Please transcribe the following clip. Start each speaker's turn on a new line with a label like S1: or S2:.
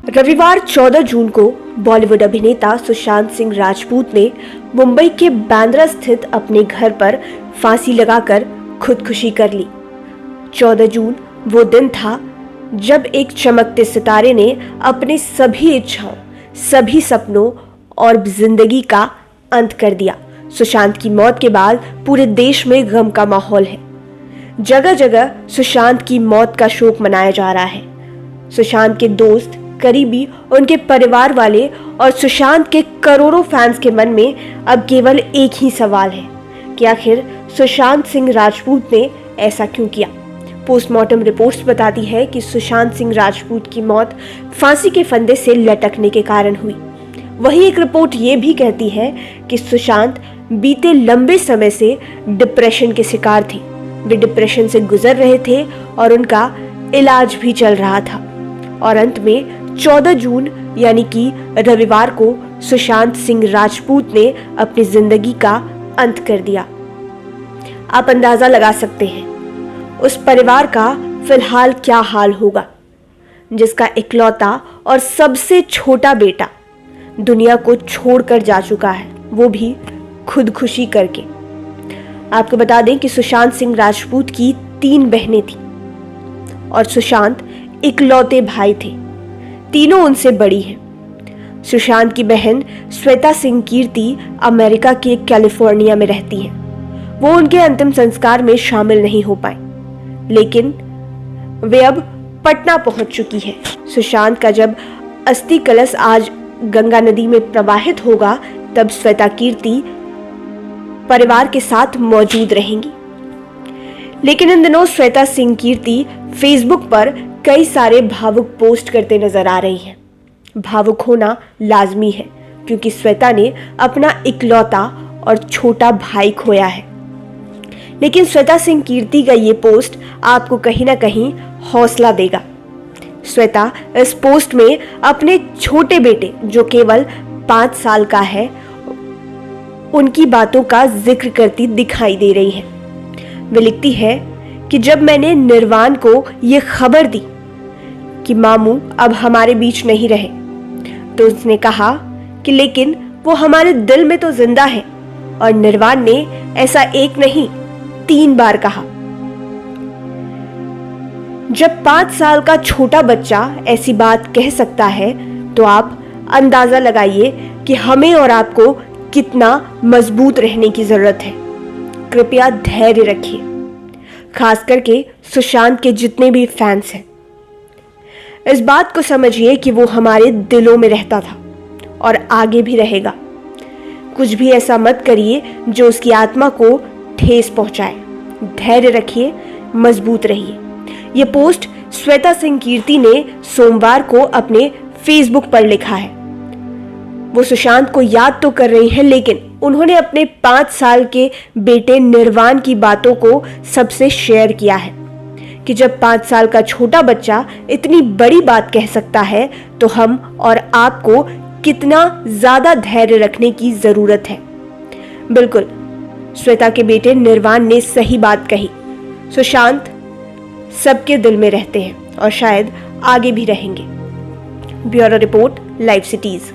S1: रविवार 14 जून को बॉलीवुड अभिनेता सुशांत सिंह राजपूत ने मुंबई के बांद्रा स्थित अपने घर पर फांसी लगाकर खुदकुशी कर ली। 14 जून वो दिन था जब एक चमकते सितारे ने अपने सभी इच्छाओं, सभी सपनों और जिंदगी का अंत कर दिया। सुशांत की मौत के बाद पूरे देश में गम का माहौल है। जगह जगह सुशांत की मौत का शोक मनाया जा रहा है। सुशांत के दोस्त, करीबी, उनके परिवार वाले और सुशांत के करोड़ों फैंस के मन में अब केवल एक ही सवाल है कि आखिर सुशांत सिंह राजपूत ने ऐसा क्यों किया। पोस्टमार्टम रिपोर्ट्स बताती है कि सुशांत सिंह राजपूत की मौत फांसी के फंदे से लटकने के कारण हुई। वहीं एक रिपोर्ट ये भी कहती है कि सुशांत बीते लंबे समय से डिप्रेशन के शिकार थे। वे डिप्रेशन से गुजर रहे थे और उनका इलाज भी चल रहा था और अंत में 14 जून यानी कि रविवार को सुशांत सिंह राजपूत ने अपनी जिंदगी का अंत कर दिया। आप अंदाजा लगा सकते हैं उस परिवार का फिलहाल क्या हाल होगा, जिसका इकलौता और सबसे छोटा बेटा दुनिया को छोड़कर जा चुका है, वो भी खुदकुशी करके। आपको बता दें कि सुशांत सिंह राजपूत की 3 बहनें थीं और सुशांत इकलौते भाई थे। तीनों उनसे बड़ी हैं। सुशांत की बहन श्वेता सिंह कीर्ति अमेरिका के कैलिफोर्निया में रहती हैं। वो उनके अंतिम संस्कार में शामिल नहीं हो पाई, लेकिन वे अब पटना पहुंच चुकी हैं। सुशांत का जब अस्थि कलश आज गंगा नदी में प्रवाहित होगा, तब श्वेता कीर्ति परिवार के साथ मौजूद रहेंगी। लेकिन इन दिनों श्वेता सिंह कीर्ति फेसबुक पर कई सारे भावुक पोस्ट करते नजर आ रही हैं। भावुक होना लाजमी है क्योंकि श्वेता ने अपना इकलौता और छोटा भाई खोया है। लेकिन श्वेता सिंह कीर्ति का ये पोस्ट आपको कहीं ना कहीं हौसला देगा। श्वेता इस पोस्ट में अपने छोटे बेटे, जो केवल 5 साल का है, उनकी बातों का जिक्र करती दिखाई दे रही है। वे लिखती है कि जब मैंने निर्वाण को ये खबर दी कि मामू अब हमारे बीच नहीं रहे, तो उसने कहा कि लेकिन वो हमारे दिल में तो जिंदा है। और निर्वाण ने ऐसा एक नहीं 3 बार कहा। जब 5 साल का छोटा बच्चा ऐसी बात कह सकता है, तो आप अंदाजा लगाइए कि हमें और आपको कितना मजबूत रहने की जरूरत है। कृपया धैर्य रखिए, खास करके सुशांत के जितने भी फैंस हैं। इस बात को समझिए कि वो हमारे दिलों में रहता था और आगे भी रहेगा। कुछ भी ऐसा मत करिए जो उसकी आत्मा को ठेस पहुंचाए। धैर्य रखिए, मजबूत रहिए। ये पोस्ट श्वेता सिंह कीर्ति ने सोमवार को अपने फेसबुक पर लिखा है। वो सुशांत को याद तो कर रही है, लेकिन उन्होंने अपने 5 साल के बेटे निर्वाण की बातों को सबसे शेयर किया है कि जब 5 साल का छोटा बच्चा इतनी बड़ी बात कह सकता है, तो हम और आपको कितना ज्यादा धैर्य रखने की जरूरत है। बिल्कुल, श्वेता के बेटे निर्वाण ने सही बात कही। सुशांत सबके दिल में रहते हैं और शायद आगे भी रहेंगे। Bureau report, live cities.